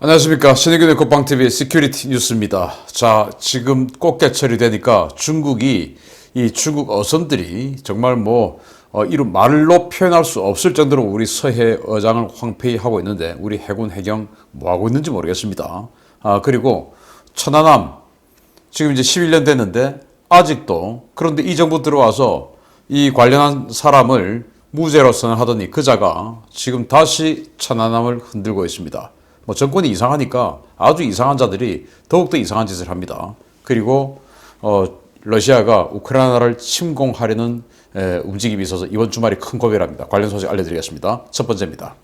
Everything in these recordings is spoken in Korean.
안녕하십니까. 신의균의 국방TV 시큐리티 뉴스입니다. 자, 지금 꽃게철이 되니까 중국이 이 중국 어선들이 정말 이런 말로 표현할 수 없을 정도로 우리 서해 어장을 황폐히 하고 있는데 우리 해군 해경 뭐 하고 있는지 모르겠습니다. 그리고 천안함 지금 이제 11년 됐는데 아직도 그런데 이 정부 들어와서 이 관련한 사람을 무죄로 선언하더니 그자가 지금 다시 천안함을 흔들고 있습니다. 정권이 이상하니까 아주 이상한 자들이 더욱더 이상한 짓을 합니다. 그리고 러시아가 우크라이나를 침공하려는 움직임이 있어서 이번 주말이 큰 고비랍니다. 관련 소식 알려드리겠습니다. 첫 번째입니다.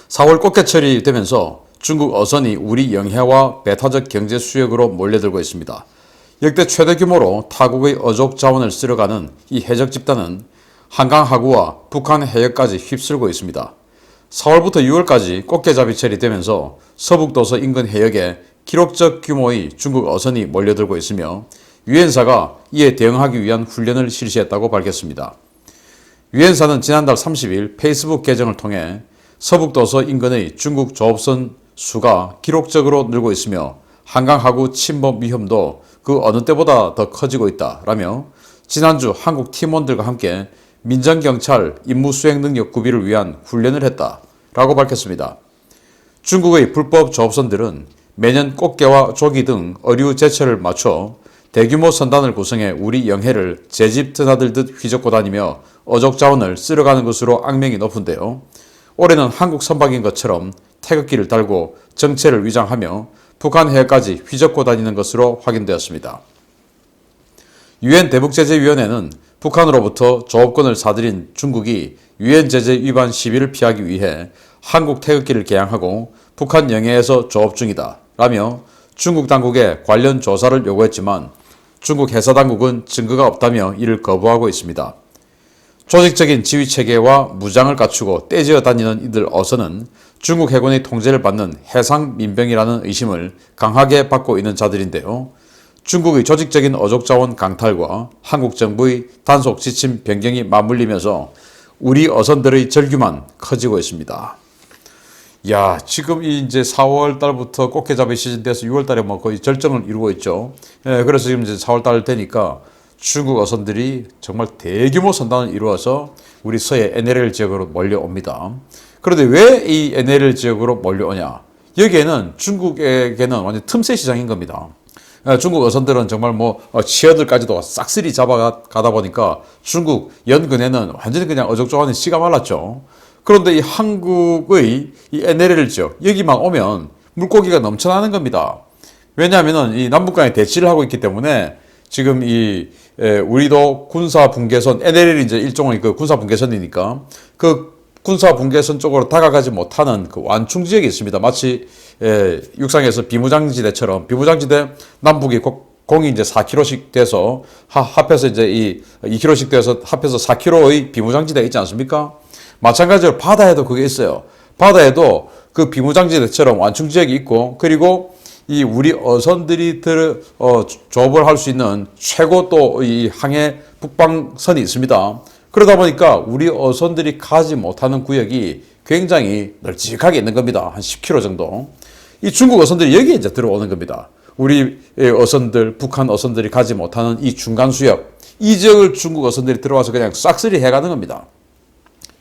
4월 꽃게철이 되면서 중국 어선이 우리 영해와 배타적 경제 수역으로 몰려들고 있습니다. 역대 최대 규모로 타국의 어족 자원을 쓸어가는 이 해적 집단은 한강 하구와 북한 해역까지 휩쓸고 있습니다. 4월부터 6월까지 꽃게잡이철이 되면서 서북도서 인근 해역에 기록적 규모의 중국 어선이 몰려들고 있으며 유엔사가 이에 대응하기 위한 훈련을 실시했다고 밝혔습니다. 유엔사는 지난달 30일 페이스북 계정을 통해 서북도서 인근의 중국 조업선 수가 기록적으로 늘고 있으며 한강 하구 침범 위험도 그 어느 때보다 더 커지고 있다라며 지난주 한국 팀원들과 함께 민정경찰 임무수행 능력 구비를 위한 훈련을 했다라고 밝혔습니다. 중국의 불법 조업선들은 매년 꽃게와 조기 등 어류 제철을 맞춰 대규모 선단을 구성해 우리 영해를 제집 드나들듯 휘젓고 다니며 어족 자원을 쓸어가는 것으로 악명이 높은데요. 올해는 한국 선박인 것처럼 태극기를 달고 정체를 위장하며 북한 해역까지 휘젓고 다니는 것으로 확인되었습니다. 유엔 대북제재위원회는 북한으로부터 조업권을 사들인 중국이 유엔 제재 위반 시비를 피하기 위해 한국 태극기를 개양하고 북한 영해에서 조업 중이다 라며 중국 당국에 관련 조사를 요구했지만 중국 해사당국은 증거가 없다며 이를 거부하고 있습니다. 조직적인 지휘체계와 무장을 갖추고 떼지어 다니는 이들 어선은 중국 해군의 통제를 받는 해상 민병이라는 의심을 강하게 받고 있는 자들인데요. 중국의 조직적인 어족자원 강탈과 한국 정부의 단속 지침 변경이 맞물리면서 우리 어선들의 절규만 커지고 있습니다. 야, 지금 이제 4월 달부터 꽃게잡이 시즌 돼서 6월 달에 거의 절정을 이루고 있죠. 그래서 지금 이제 4월 달 되니까 중국 어선들이 정말 대규모 선단을 이루어서 우리 서해 NLL 지역으로 몰려옵니다. 그런데 왜 이 NLL 지역으로 몰려오냐? 여기에는 중국에게는 완전 틈새 시장인 겁니다. 중국 어선들은 정말 치어들까지도 싹쓸이 잡아가다 보니까 중국 연근에는 완전히 그냥 어족조간에 씨가 말랐죠. 그런데 이 한국의 이 NLL 지역, 여기만 오면 물고기가 넘쳐나는 겁니다. 왜냐하면 이 남북간에 대치를 하고 있기 때문에 지금 우리도 군사 분계선, NLL이 이제 일종의 그 군사 분계선이니까 그 군사 분계선 쪽으로 다가가지 못하는 그 완충 지역이 있습니다. 마치 육상에서 비무장지대처럼 비무장지대 남북이 공이 이제 4km씩 돼서 합해서 이제 2km씩 돼서 합해서 4km의 비무장지대가 있지 않습니까? 마찬가지로 바다에도 그게 있어요. 바다에도 그 비무장지대처럼 완충 지역이 있고 그리고 이 우리 어선들이 조업을 할 수 있는 최고 또 이 항해 북방선이 있습니다. 그러다 보니까 우리 어선들이 가지 못하는 구역이 굉장히 널찍하게 있는 겁니다. 한 10km 정도. 이 중국 어선들이 여기에 이제 들어오는 겁니다. 우리 어선들, 북한 어선들이 가지 못하는 이 중간 수역, 이 지역을 중국 어선들이 들어와서 그냥 싹쓸이 해가는 겁니다.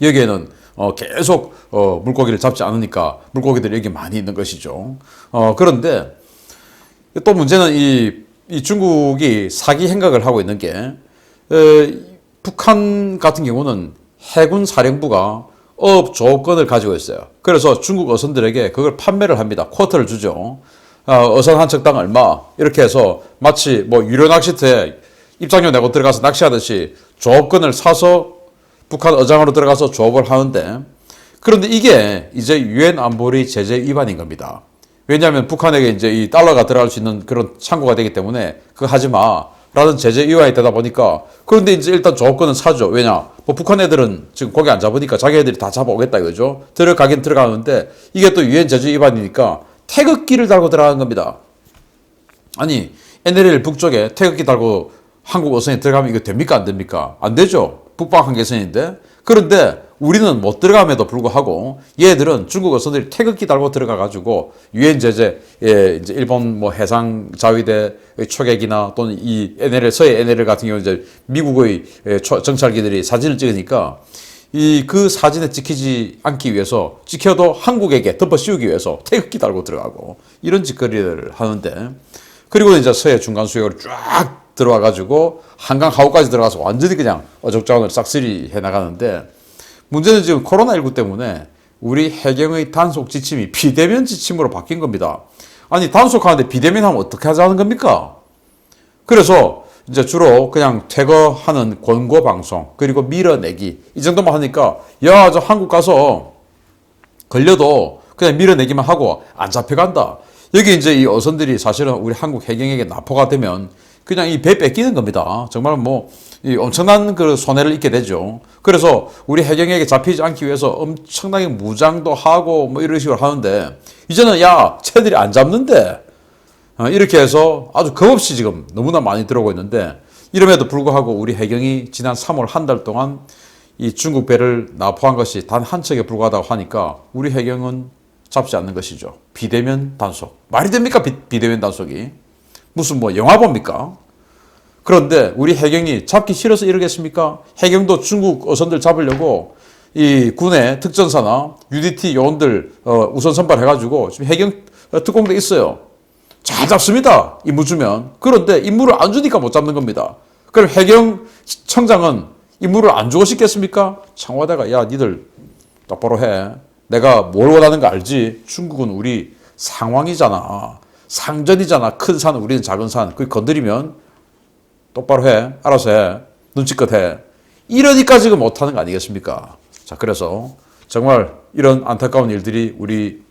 여기에는 계속 물고기를 잡지 않으니까 물고기들이 여기 많이 있는 것이죠. 그런데 또 문제는 이 중국이 사기 행각을 하고 있는 게 북한 같은 경우는 해군 사령부가 어업 조업권을 가지고 있어요. 그래서 중국 어선들에게 그걸 판매를 합니다. 쿼터를 주죠. 어선 한 척당 얼마 이렇게 해서 마치 유료 낚시터에 입장료 내고 들어가서 낚시하듯이 조업권을 사서 북한 어장으로 들어가서 조업을 하는데 그런데 이게 이제 유엔 안보리 제재 위반인 겁니다. 왜냐하면 북한에게 이제 이 달러가 들어갈 수 있는 그런 창구가 되기 때문에 그거 하지 마라는 제재 위반이 되다 보니까 그런데 이제 일단 조업권은 사죠. 왜냐? 북한 애들은 지금 고기 안 잡으니까 자기 애들이 다 잡아오겠다 이거죠. 들어가긴 들어가는데 이게 또 유엔 제재 위반이니까 태극기를 달고 들어가는 겁니다. 아니 NLL 북쪽에 태극기 달고 한국 어선이 들어가면 이거 됩니까 안 됩니까? 안 되죠. 북방 한계선인데. 그런데 우리는 못 들어감에도 불구하고 얘들은 중국 어선들이 태극기 달고 들어가가지고 유엔 제재, 이제 일본 뭐 해상 자위대 초계기나 또는 이 NLL, 서해 NLL 같은 경우 이제 미국의 정찰기들이 사진을 찍으니까 그 사진에 찍히지 않기 위해서 찍혀도 한국에게 덮어 씌우기 위해서 태극기 달고 들어가고 이런 짓거리를 하는데, 그리고 이제 서해 중간 수역으로 쫙 들어와가지고 한강 하구까지 들어가서 완전히 그냥 어족자원을 싹쓸이 해나가는데, 문제는 지금 코로나19 때문에 우리 해경의 단속 지침이 비대면 지침으로 바뀐 겁니다. 아니, 단속하는데 비대면 하면 어떻게 하자는 겁니까? 그래서 이제 주로 그냥 퇴거하는 권고 방송, 그리고 밀어내기, 이 정도만 하니까, 야, 저 한국 가서 걸려도 그냥 밀어내기만 하고 안 잡혀간다. 여기 이제 이 어선들이 사실은 우리 한국 해경에게 납포가 되면 그냥 이 배 뺏기는 겁니다. 정말 뭐 이 엄청난 그 손해를 입게 되죠. 그래서 우리 해경에게 잡히지 않기 위해서 엄청나게 무장도 하고 뭐 이런 식으로 하는데, 이제는 야, 쟤들이 안 잡는데 이렇게 해서 아주 겁없이 지금 너무나 많이 들어오고 있는데, 이름에도 불구하고 우리 해경이 지난 3월 한 달 동안 이 중국 배를 납포한 것이 단 한 척에 불과하다고 하니까 우리 해경은 잡지 않는 것이죠. 비대면 단속. 말이 됩니까? 비대면 단속이. 무슨 뭐 영화 봅니까? 그런데 우리 해경이 잡기 싫어서 이러겠습니까? 해경도 중국 어선들 잡으려고 이 군의 특전사나 UDT 요원들 우선 선발해가지고 지금 해경 특공대 있어요. 잘 잡습니다. 임무 주면. 그런데 임무를 안 주니까 못 잡는 겁니다. 그럼 해경 청장은 임무를 안 주고 싶겠습니까? 청와대가 야, 니들 똑바로 해. 내가 뭘 원하는 거 알지? 중국은 우리 상황이잖아. 상전이잖아. 큰 산, 우리는 작은 산. 그걸 건드리면 똑바로 해. 알아서 해. 눈치껏 해. 이러니까 지금 못하는 거 아니겠습니까? 자, 그래서 정말 이런 안타까운 일들이 우리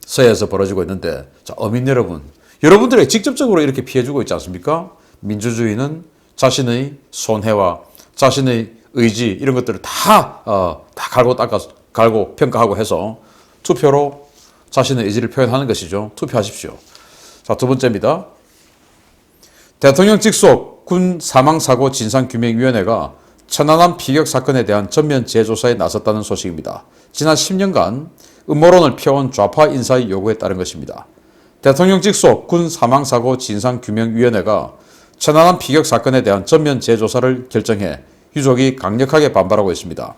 서해에서 벌어지고 있는데, 자, 어민 여러분, 여러분들에게 직접적으로 이렇게 피해주고 있지 않습니까? 민주주의는 자신의 손해와 자신의 의지, 이런 것들을 다 갈고 평가하고 해서 투표로 자신의 의지를 표현하는 것이죠. 투표하십시오. 자, 두 번째입니다. 대통령 직속 군 사망사고 진상규명위원회가 천안함 피격 사건에 대한 전면 재조사에 나섰다는 소식입니다. 지난 10년간 음모론을 피워온 좌파 인사의 요구에 따른 것입니다. 대통령 직속 군 사망사고 진상규명위원회가 천안함 피격 사건에 대한 전면 재조사를 결정해 유족이 강력하게 반발하고 있습니다.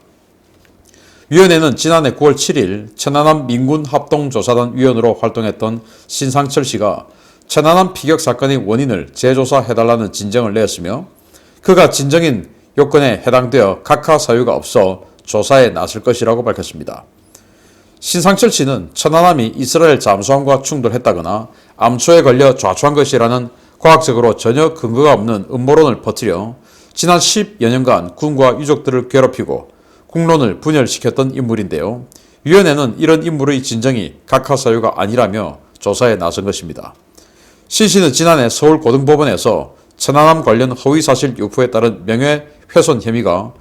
위원회는 지난해 9월 7일 천안함 민군합동조사단 위원으로 활동했던 신상철 씨가 천안함 피격 사건의 원인을 재조사해달라는 진정을 내었으며, 그가 진정인 요건에 해당되어 각하 사유가 없어 조사에 나설 것이라고 밝혔습니다. 신상철 씨는 천안함이 이스라엘 잠수함과 충돌했다거나 암초에 걸려 좌초한 것이라는 과학적으로 전혀 근거가 없는 음모론을 퍼뜨려 지난 10여 년간 군과 유족들을 괴롭히고 국론을 분열시켰던 인물인데요. 위원회는 이런 인물의 진정이 각하 사유가 아니라며 조사에 나선 것입니다. 신 씨는 지난해 서울고등법원에서 천안함 관련 허위사실 유포에 따른 명예훼손 혐의가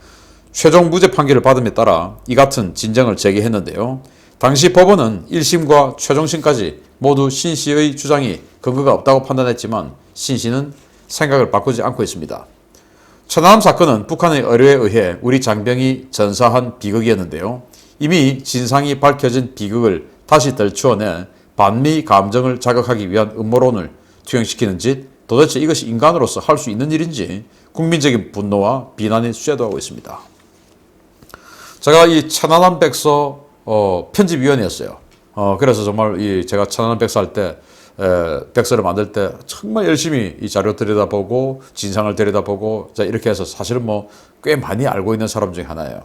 최종 무죄 판결을 받음에 따라 이 같은 진정을 제기했는데요. 당시 법원은 1심과 최종심까지 모두 신 씨의 주장이 근거가 없다고 판단했지만 신 씨는 생각을 바꾸지 않고 있습니다. 천안함 사건은 북한의 의뢰에 의해 우리 장병이 전사한 비극이었는데요. 이미 진상이 밝혀진 비극을 다시 덜추어내 반미 감정을 자극하기 위한 음모론을 투영시키는 짓, 도대체 이것이 인간으로서 할 수 있는 일인지 국민적인 분노와 비난이 쇄도하고 있습니다. 제가 이 천안함 백서 편집위원이었어요. 그래서 정말 제가 천안함 백서 할 때, 백서를 만들 때 정말 열심히 이 자료 들여다보고 진상을 들여다보고, 자, 이렇게 해서 사실은 뭐 꽤 많이 알고 있는 사람 중에 하나예요.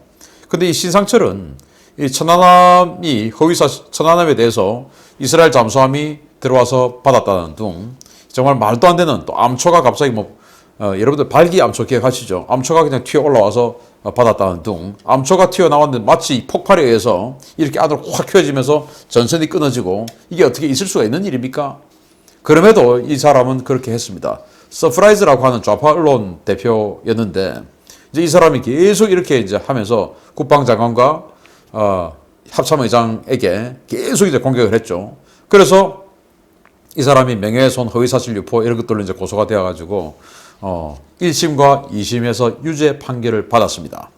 근데 이 신상철은 이 천안함에 대해서 이스라엘 잠수함이 들어와서 받았다는 등 정말 말도 안 되는, 또 암초가 갑자기 여러분들 발기 암초 기억하시죠? 암초가 그냥 튀어 올라와서 받았다는 등, 암초가 튀어나왔는데 마치 폭발에 의해서 이렇게 안으로 확 휘어지면서 전선이 끊어지고, 이게 어떻게 있을 수가 있는 일입니까? 그럼에도 이 사람은 그렇게 했습니다. 서프라이즈라고 하는 좌파 언론 대표였는데, 이제 이 사람이 계속 이렇게 이제 하면서 국방장관과 합참의장에게 계속 이제 공격을 했죠. 그래서 이 사람이 명예훼손, 허위사실 유포 이런 것들로 이제 고소가 되어가지고 1심과 2심에서 유죄 판결을 받았습니다.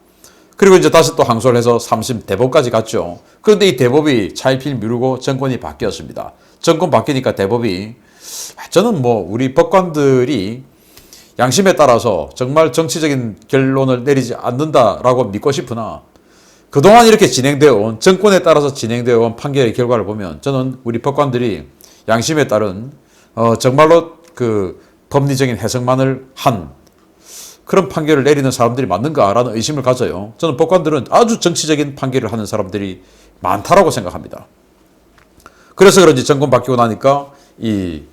그리고 이제 다시 또 항소를 해서 3심 대법까지 갔죠. 그런데 이 대법이 차일피일 미루고 정권이 바뀌었습니다. 정권 바뀌니까 대법이 저는 뭐 우리 법관들이 양심에 따라서 정말 정치적인 결론을 내리지 않는다라고 믿고 싶으나 그동안 이렇게 진행되어 온 정권에 따라서 진행되어 온 판결의 결과를 보면 저는 우리 법관들이 양심에 따른 정말로 그 법리적인 해석만을 한 그런 판결을 내리는 사람들이 맞는가라는 의심을 가져요. 저는 법관들은 아주 정치적인 판결을 하는 사람들이 많다라고 생각합니다. 그래서 그런지 정권 바뀌고 나니까 이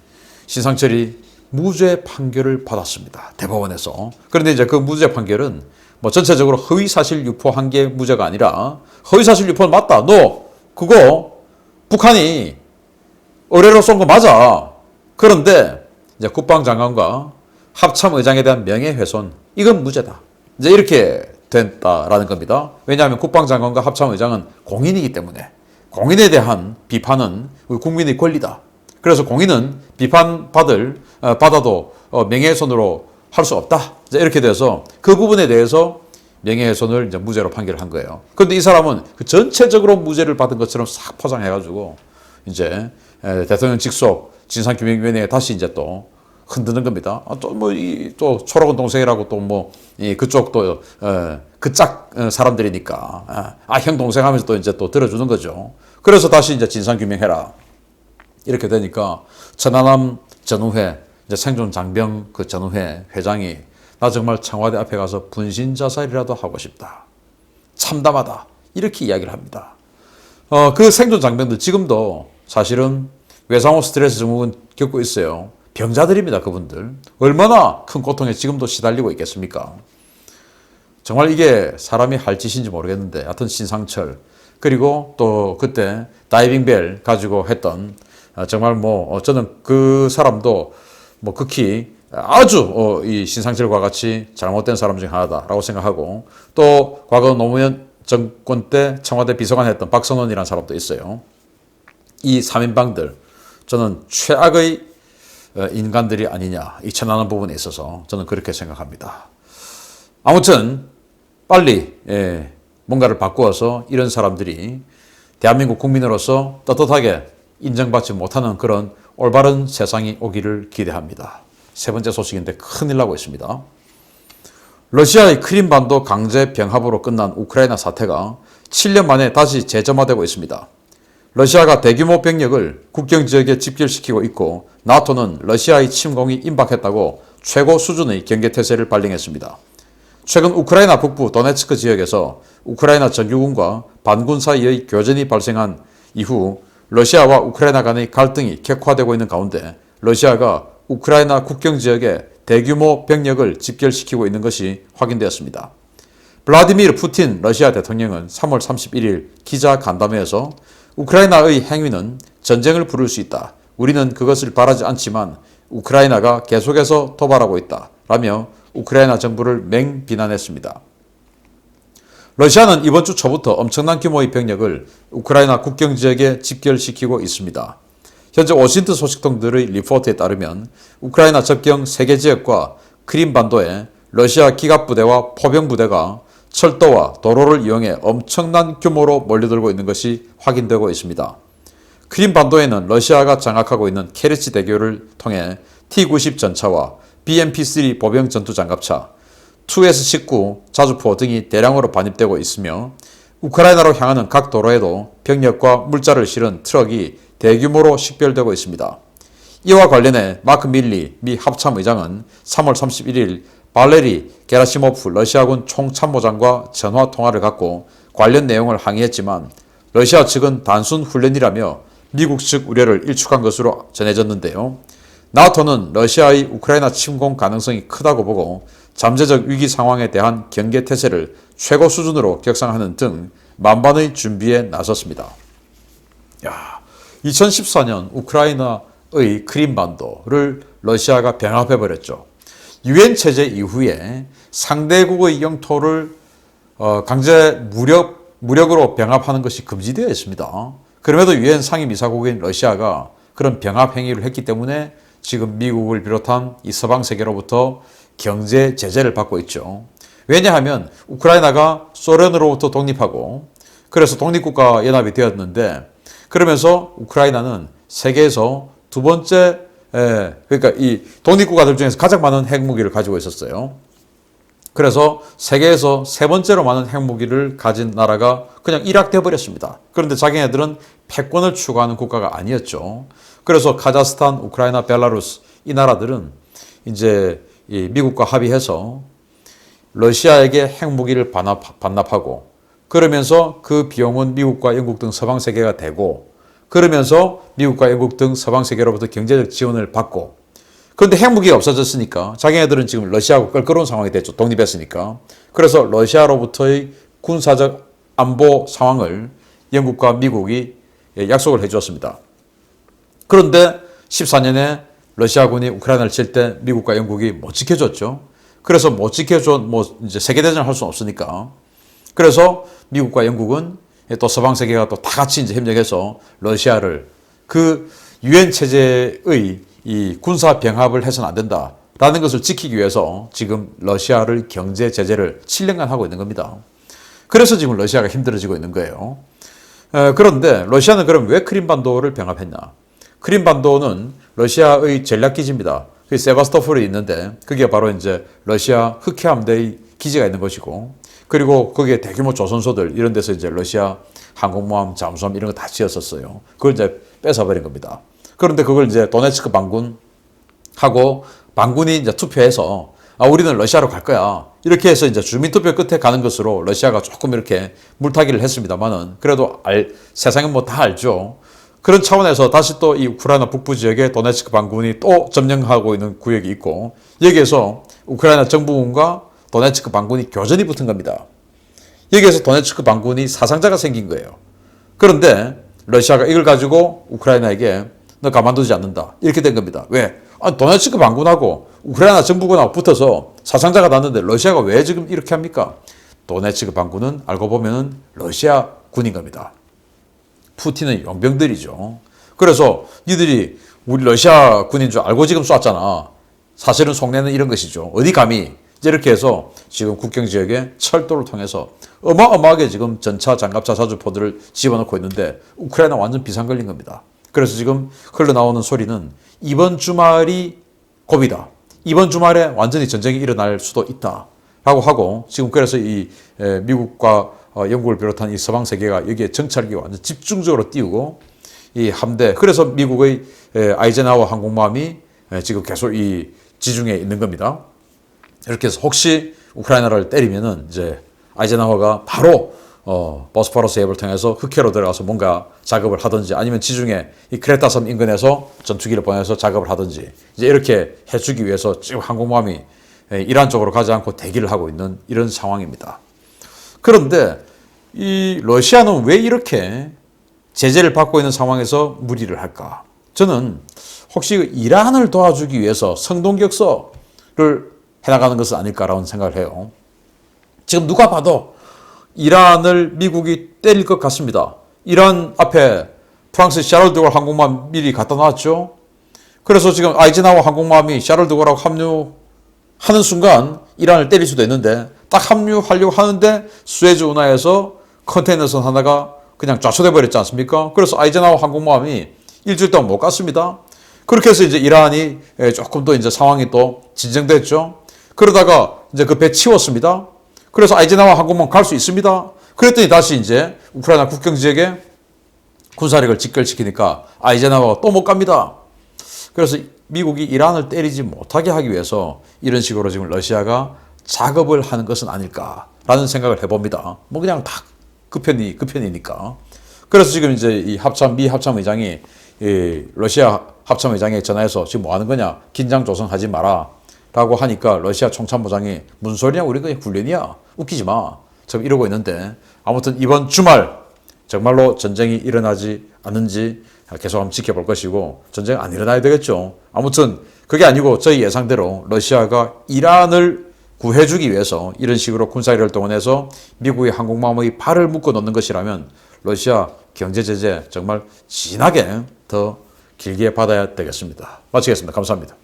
신상철이 무죄 판결을 받았습니다. 대법원에서. 그런데 이제 그 무죄 판결은 뭐 전체적으로 허위사실 유포한 게 무죄가 아니라 허위사실 유포는 맞다. 너 그거 북한이 의뢰로 쏜 거 맞아. 그런데 이제 국방장관과 합참의장에 대한 명예훼손 이건 무죄다. 이제 이렇게 됐다라는 겁니다. 왜냐하면 국방장관과 합참의장은 공인이기 때문에 공인에 대한 비판은 우리 국민의 권리다. 그래서 공인은 받아도 명예훼손으로 할 수 없다. 이제 이렇게 돼서 그 부분에 대해서 명예훼손을 이제 무죄로 판결을 한 거예요. 그런데 이 사람은 그 전체적으로 무죄를 받은 것처럼 싹 포장해가지고 이제 대통령 직속 진상규명위원회에 다시 이제 또 흔드는 겁니다. 또 초록은 동생이라고 또 뭐 그쪽 또 그짝 사람들이니까 형 동생 하면서 또 이제 또 들어주는 거죠. 그래서 다시 이제 진상규명해라 이렇게 되니까 천안함 전우회 이제 생존 장병 그 전우회 회장이 나 정말 청와대 앞에 가서 분신 자살이라도 하고 싶다. 참담하다. 이렇게 이야기를 합니다. 그 생존 장병들 지금도 사실은 외상후 스트레스 증후군 겪고 있어요. 병자들입니다. 그분들. 얼마나 큰 고통에 지금도 시달리고 있겠습니까? 정말 이게 사람이 할 짓인지 모르겠는데 하여튼 신상철 그리고 또 그때 다이빙벨 가지고 했던 정말 뭐 저는 그 사람도 뭐 극히 아주 이 신상철과 같이 잘못된 사람 중에 하나다라고 생각하고 또 과거 노무현 정권 때 청와대 비서관 했던 박선원이라는 사람도 있어요. 이 3인방들 저는 최악의 인간들이 아니냐 이 천안한 부분에 있어서 저는 그렇게 생각합니다. 아무튼 빨리 뭔가를 바꾸어서 이런 사람들이 대한민국 국민으로서 떳떳하게 인정받지 못하는 그런 올바른 세상이 오기를 기대합니다. 세 번째 소식인데 큰일 나고 있습니다. 러시아의 크림반도 강제 병합으로 끝난 우크라이나 사태가 7년 만에 다시 재점화되고 있습니다. 러시아가 대규모 병력을 국경지역에 집결시키고 있고 나토는 러시아의 침공이 임박했다고 최고 수준의 경계태세를 발령했습니다. 최근 우크라이나 북부 도네츠크 지역에서 우크라이나 정규군과 반군 사이의 교전이 발생한 이후 러시아와 우크라이나 간의 갈등이 격화되고 있는 가운데 러시아가 우크라이나 국경지역에 대규모 병력을 집결시키고 있는 것이 확인되었습니다. 블라디미르 푸틴 러시아 대통령은 3월 31일 기자 간담회에서 우크라이나의 행위는 전쟁을 부를 수 있다. 우리는 그것을 바라지 않지만 우크라이나가 계속해서 도발하고 있다. 라며 우크라이나 정부를 맹비난했습니다. 러시아는 이번 주 초부터 엄청난 규모의 병력을 우크라이나 국경지역에 집결시키고 있습니다. 현재 워싱턴 소식통들의 리포트에 따르면 우크라이나 접경 3개 지역과 크림반도에 러시아 기갑부대와 포병부대가 철도와 도로를 이용해 엄청난 규모로 몰려들고 있는 것이 확인되고 있습니다. 크림반도에는 러시아가 장악하고 있는 케르치 대교를 통해 T-90 전차와 BMP-3 보병 전투장갑차, Tu-19 자주포 등이 대량으로 반입되고 있으며 우크라이나로 향하는 각 도로에도 병력과 물자를 실은 트럭이 대규모로 식별되고 있습니다. 이와 관련해 마크 밀리 미 합참의장은 3월 31일 발레리 게라시모프 러시아군 총참모장과 전화 통화를 갖고 관련 내용을 항의했지만 러시아 측은 단순 훈련이라며 미국 측 우려를 일축한 것으로 전해졌는데요. 나토는 러시아의 우크라이나 침공 가능성이 크다고 보고 잠재적 위기 상황에 대한 경계태세를 최고 수준으로 격상하는 등 만반의 준비에 나섰습니다. 2014년 우크라이나의 크림반도를 러시아가 병합해버렸죠. 유엔 체제 이후에 상대국의 영토를 강제 무력으로 병합하는 것이 금지되어 있습니다. 그럼에도 유엔 상임이사국인 러시아가 그런 병합 행위를 했기 때문에 지금 미국을 비롯한 이 서방 세계로부터 경제 제재를 받고 있죠. 왜냐하면 우크라이나가 소련으로부터 독립하고 그래서 독립국가 연합이 되었는데 그러면서 우크라이나는 세계에서 두 번째 그러니까 이 독립국가들 중에서 가장 많은 핵무기를 가지고 있었어요. 그래서 세계에서 세 번째로 많은 핵무기를 가진 나라가 그냥 일약돼 버렸습니다. 그런데 자기네들은 패권을 추구하는 국가가 아니었죠. 그래서 카자흐스탄, 우크라이나, 벨라루스 이 나라들은 이제 이 미국과 합의해서 러시아에게 핵무기를 반납하고 그러면서 그 비용은 미국과 영국 등 서방 세계가 되고 그러면서 미국과 영국 등 서방 세계로부터 경제적 지원을 받고 그런데 핵무기가 없어졌으니까 자기네들은 지금 러시아하고 껄끄러운 상황이 됐죠. 독립했으니까. 그래서 러시아로부터의 군사적 안보 상황을 영국과 미국이 약속을 해 주었습니다. 그런데 14년에 러시아군이 우크라이나를 칠 때 미국과 영국이 못 지켜줬죠. 그래서 못 지켜줘 이제 세계대전을 할 수는 없으니까. 그래서 미국과 영국은 또 서방 세계가 또 다 같이 이제 협력해서 러시아를 그 유엔 체제의 이 군사 병합을 해서는 안 된다라는 것을 지키기 위해서 지금 러시아를 경제 제재를 7년간 하고 있는 겁니다. 그래서 지금 러시아가 힘들어지고 있는 거예요. 그런데 러시아는 그럼 왜 크림반도를 병합했냐? 크림반도는 러시아의 전략기지입니다. 그 세바스토폴이 있는데 그게 바로 이제 러시아 흑해함대의 기지가 있는 것이고 그리고 거기에 대규모 조선소들 이런 데서 이제 러시아 항공모함, 잠수함 이런 거 다 지었었어요. 그걸 이제 뺏어버린 겁니다. 그런데 그걸 이제 도네츠크 반군하고 반군이 이제 투표해서 우리는 러시아로 갈 거야. 이렇게 해서 이제 주민투표 끝에 가는 것으로 러시아가 조금 이렇게 물타기를 했습니다만은 그래도 세상은 뭐 다 알죠. 그런 차원에서 다시 또 이 우크라이나 북부 지역에 도네츠크 반군이 또 점령하고 있는 구역이 있고 여기에서 우크라이나 정부군과 도네츠크 반군이 교전이 붙은 겁니다. 여기에서 도네츠크 반군이 사상자가 생긴 거예요. 그런데 러시아가 이걸 가지고 우크라이나에게 너 가만두지 않는다. 이렇게 된 겁니다. 왜? 도네츠크 반군하고 우크라이나 정부군하고 붙어서 사상자가 났는데 러시아가 왜 지금 이렇게 합니까? 도네츠크 반군은 알고 보면 러시아 군인 겁니다. 푸틴은 용병들이죠. 그래서 니들이 우리 러시아 군인 줄 알고 지금 쐈잖아. 사실은 속내는 이런 것이죠. 어디 감히 이렇게 해서 지금 국경 지역에 철도를 통해서 어마어마하게 지금 전차, 장갑차, 자주포들을 집어넣고 있는데 우크라이나 완전 비상 걸린 겁니다. 그래서 지금 흘러나오는 소리는 이번 주말이 고비다. 이번 주말에 완전히 전쟁이 일어날 수도 있다. 라고 하고 지금 그래서 이 미국과 영국을 비롯한 이 서방 세계가 여기에 정찰기가 완전 집중적으로 띄우고 이 함대 그래서 미국의 아이젠하워 항공모함이 지금 계속 이 지중해에 있는 겁니다. 이렇게 해서 혹시 우크라이나를 때리면은 이제 아이젠하워가 바로 보스포러스 해협을 통해서 흑해로 들어가서 뭔가 작업을 하든지 아니면 지중해 이 크레타 섬 인근에서 전투기를 보내서 작업을 하든지 이제 이렇게 해주기 위해서 지금 항공모함이 이란 쪽으로 가지 않고 대기를 하고 있는 이런 상황입니다. 그런데 이 러시아는 왜 이렇게 제재를 받고 있는 상황에서 무리를 할까? 저는 혹시 이란을 도와주기 위해서 성동격서를 해나가는 것은 아닐까라는 생각을 해요. 지금 누가 봐도 이란을 미국이 때릴 것 같습니다. 이란 앞에 프랑스 샤를드골 항공모함 미리 갖다 놨죠. 그래서 지금 아이젠하워 항공모함이 샤를드골하고 합류하는 순간 이란을 때릴 수도 있는데 딱 합류하려고 하는데 수에즈 운하에서 컨테이너선 하나가 그냥 좌초돼 버렸지 않습니까? 그래서 아이젠하워 항공모함이 일주일 동안 못 갔습니다. 그렇게 해서 이제 이란이 조금 더 이제 상황이 또 진정됐죠. 그러다가 이제 그 배 치웠습니다. 그래서 아이젠하워 항공모함 갈 수 있습니다. 그랬더니 다시 이제 우크라이나 국경 지역에 군사력을 직결시키니까 아이젠하워가 또 못 갑니다. 그래서 미국이 이란을 때리지 못하게 하기 위해서 이런 식으로 지금 러시아가 작업을 하는 것은 아닐까라는 생각을 해봅니다. 뭐 그냥 다 급편이니까. 그래서 지금 이제 이 미 합참의장이 러시아 합참의장에 전화해서 지금 뭐 하는 거냐? 긴장 조성하지 마라. 라고 하니까 러시아 총참모장이 무슨 소리냐? 우리 그냥 훈련이야. 웃기지 마. 지금 이러고 있는데 아무튼 이번 주말 정말로 전쟁이 일어나지 않는지 계속 한번 지켜볼 것이고 전쟁 안 일어나야 되겠죠. 아무튼 그게 아니고 저희 예상대로 러시아가 이란을 구해주기 위해서 이런 식으로 군사력을 동원해서 미국의 항공모함의 발을 묶어 놓는 것이라면 러시아 경제 제재 정말 진하게 더 길게 받아야 되겠습니다. 마치겠습니다. 감사합니다.